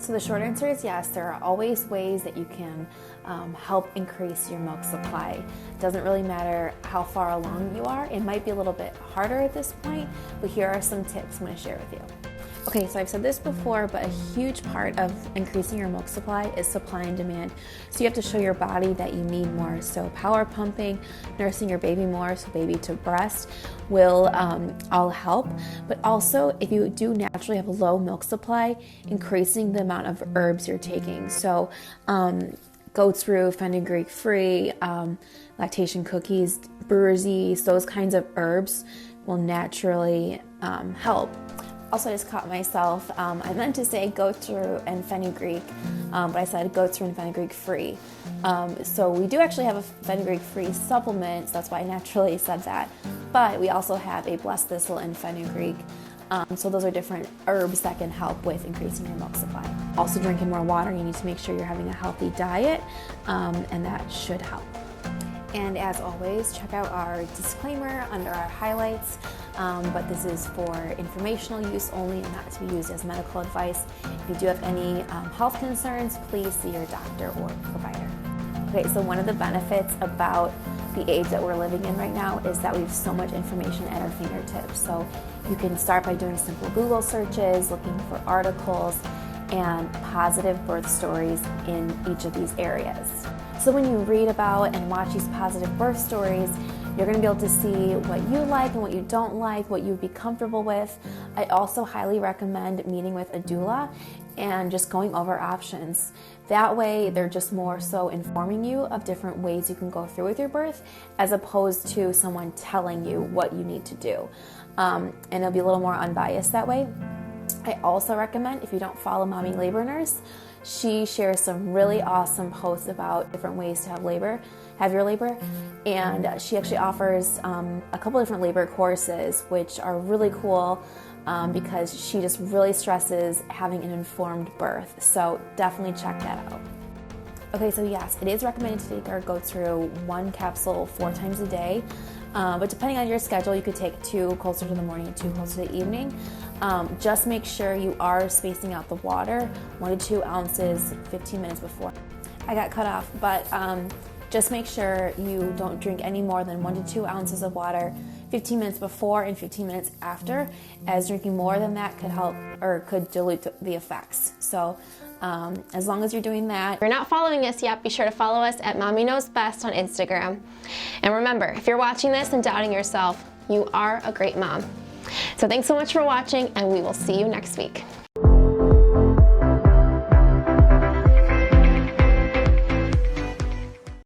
So the short answer is yes, there are always ways that you can help increase your milk supply. It doesn't really matter how far along you are. It might be a little bit harder at this point, but here are some tips I'm going to share with you. Okay, so I've said this before, but a huge part of increasing your milk supply is supply and demand. So you have to show your body that you need more. So power pumping, nursing your baby more, so baby to breast will all help. But also, if you do naturally have a low milk supply, increasing the amount of herbs you're taking. So goat's root, fenugreek free, lactation cookies, brewer's yeast, those kinds of herbs will naturally help. Also, I just caught myself. I meant to say goat's root and fenugreek, but I said goat's root and fenugreek free. So we do actually have a fenugreek free supplement, so that's why I naturally said that. But we also have a blessed thistle and fenugreek. So those are different herbs that can help with increasing your milk supply. Also, drinking more water. You need to make sure you're having a healthy diet, and that should help. And as always, check out our disclaimer under our highlights, but this is for informational use only and not to be used as medical advice. If you do have any health concerns, please see your doctor or provider. Okay, so one of the benefits about the age that we're living in right now is that we have so much information at our fingertips. So you can start by doing simple Google searches, looking for articles, and positive birth stories in each of these areas. So when you read about and watch these positive birth stories, you're going to be able to see what you like and what you don't like, what you'd be comfortable with. I also highly recommend meeting with a doula and just going over options. That way, they're just more so informing you of different ways you can go through with your birth, as opposed to someone telling you what you need to do. And it'll be a little more unbiased that way. I also recommend, if you don't follow Mommy Labor Nurse, she shares some really awesome posts about different ways to have your labor, and she actually offers a couple different labor courses, which are really cool because she just really stresses having an informed birth. So definitely check that out. Okay, so yes, it is recommended to take our goat's root 1 capsule 4 times a day. But depending on your schedule, you could take 2 closer to the morning and 2 closer to the evening. Just make sure you are spacing out the water, 1 to 2 ounces, 15 minutes before. I got cut off, but just make sure you don't drink any more than 1 to 2 ounces of water 15 minutes before and 15 minutes after, as drinking more than that could help or could dilute the effects. So as long as you're doing that. If you're not following us yet, be sure to follow us at Mommy Knows Best on Instagram. And remember, if you're watching this and doubting yourself, you are a great mom. So thanks so much for watching, and we will see you next week.